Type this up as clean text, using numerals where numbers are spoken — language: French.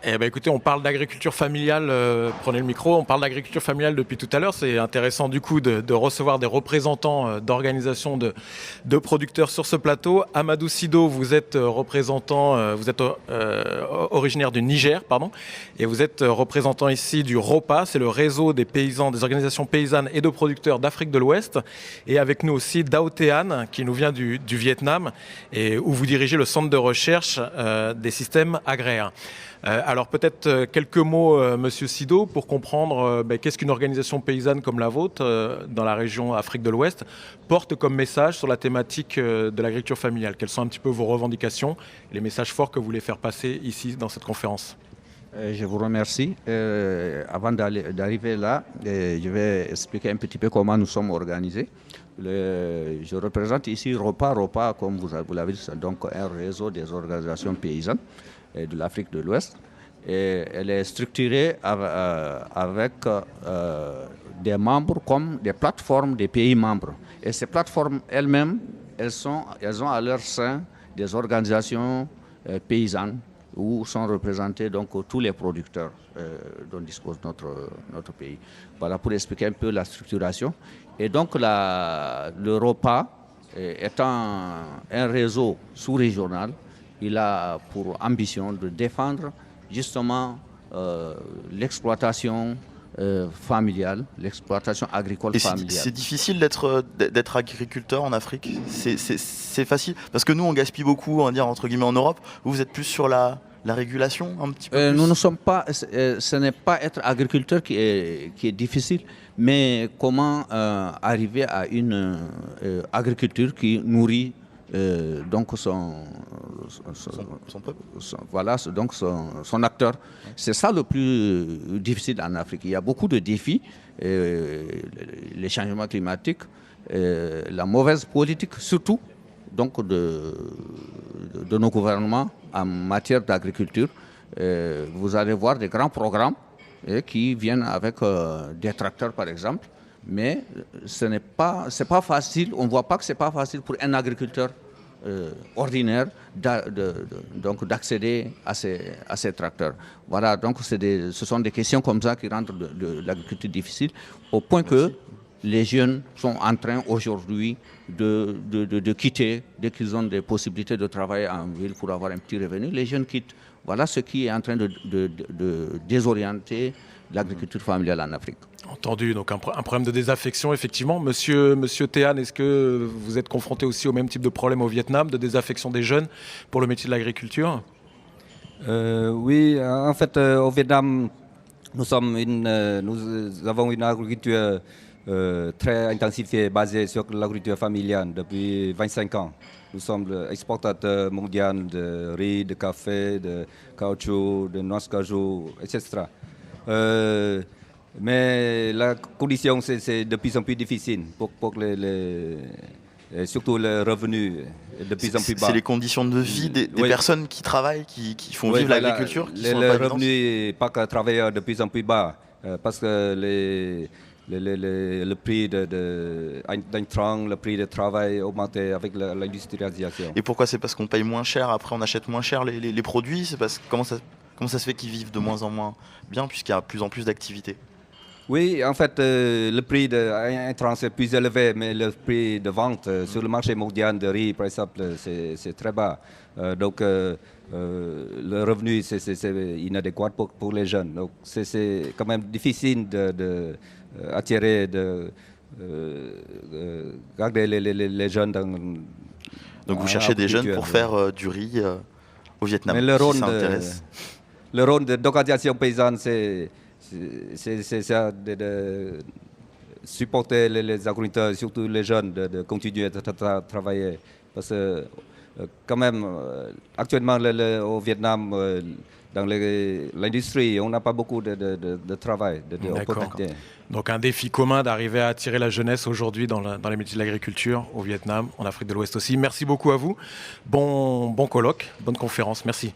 Eh ben, écoutez, on parle d'agriculture familiale, prenez le micro, on parle d'agriculture familiale depuis tout à l'heure. C'est intéressant du coup de recevoir des représentants d'organisations de producteurs sur ce plateau. Amadou Sido, vous êtes représentant, vous êtes originaire du Niger, pardon, et vous êtes représentant ici du ROPA, c'est le réseau des paysans, des organisations paysannes et de producteurs d'Afrique de l'Ouest. Et avec nous aussi Dao Tehan, qui nous vient du Vietnam, et où vous dirigez le centre de recherche des systèmes agraires. Alors peut-être quelques mots, Monsieur Sido, pour comprendre qu'est-ce qu'une organisation paysanne comme la vôtre, dans la région Afrique de l'Ouest, porte comme message sur la thématique de l'agriculture familiale. Quelles sont un petit peu vos revendications, les messages forts que vous voulez faire passer ici dans cette conférence? Je vous remercie. Avant d'arriver là, je vais expliquer un petit peu comment nous sommes organisés. Je représente ici ROPA. ROPA, comme vous l'avez dit, c'est donc un réseau des organisations paysannes de l'Afrique de l'Ouest. Et elle est structurée avec des membres comme des plateformes des pays membres. Et ces plateformes elles-mêmes, elles ont à leur sein des organisations paysannes où sont représentés donc tous les producteurs dont dispose notre pays. Voilà pour expliquer un peu la structuration. Et donc le ROPA étant un réseau sous-régional, il a pour ambition de défendre justement l'exploitation familiale, l'exploitation agricole familiale. C'est difficile d'être agriculteur en Afrique. C'est facile parce que nous on gaspille beaucoup, on va dire entre guillemets en Europe. Vous êtes plus sur la régulation un petit peu plus. Nous ne sommes pas. Ce n'est pas être agriculteur qui est difficile, mais comment arriver à une agriculture qui nourrit donc son peuple. Voilà, donc son acteur. C'est ça le plus difficile en Afrique. Il y a beaucoup de défis, les changements climatiques, la mauvaise politique, surtout donc de nos gouvernements en matière d'agriculture. Vous allez voir des grands programmes qui viennent avec des tracteurs par exemple. Mais c'est pas facile, on ne voit pas que ce n'est pas facile pour un agriculteur ordinaire donc d'accéder à ces tracteurs. Voilà, donc ce sont des questions comme ça qui rendent l'agriculture difficile, au point que les jeunes sont en train aujourd'hui de quitter, dès qu'ils ont des possibilités de travailler en ville pour avoir un petit revenu, les jeunes quittent. Voilà ce qui est en train de désorienter l'agriculture familiale en Afrique. Entendu, donc un problème de désaffection, effectivement. Monsieur Tehan, est-ce que vous êtes confronté aussi au même type de problème au Vietnam, de désaffection des jeunes pour le métier de l'agriculture? Oui, en fait, au Vietnam, nous avons une agriculture très intensifiée, basée sur l'agriculture familiale depuis 25 ans. Nous sommes exportateurs mondiaux de riz, de café, de caoutchouc, de noix de cajou, etc. Mais la condition, c'est de plus en plus difficile pour surtout le revenu de plus en plus bas. C'est les conditions de vie des personnes qui travaillent, qui font vivre l'agriculture. Le revenu pas qu'à travailleurs de plus en plus bas, parce que le prix d'intrants, le prix de travail augmenté avec l'industrialisation. Et pourquoi? C'est parce qu'on paye moins cher, après on achète moins cher les produits? C'est parce que comment ça se fait qu'ils vivent de moins en moins bien puisqu'il y a plus en plus d'activités? Oui, en fait, le prix d'intrants est plus élevé, mais le prix de vente sur le marché mondial de riz, par exemple, c'est très bas. Donc, le revenu, c'est inadéquat pour les jeunes. Donc, c'est quand même difficile d'attirer, de garder les jeunes dans... Donc, vous cherchez des jeunes pour faire du riz au Vietnam, mais le rôle d'organisation paysanne, c'est de supporter les agriculteurs, surtout les jeunes, de continuer à travailler. Parce que quand même, actuellement au Vietnam, dans l'industrie, on n'a pas beaucoup de travail, d'opportunités. Donc un défi commun d'arriver à attirer la jeunesse aujourd'hui dans les métiers de l'agriculture au Vietnam, en Afrique de l'Ouest aussi. Merci beaucoup à vous. Bon colloque, bonne conférence. Merci.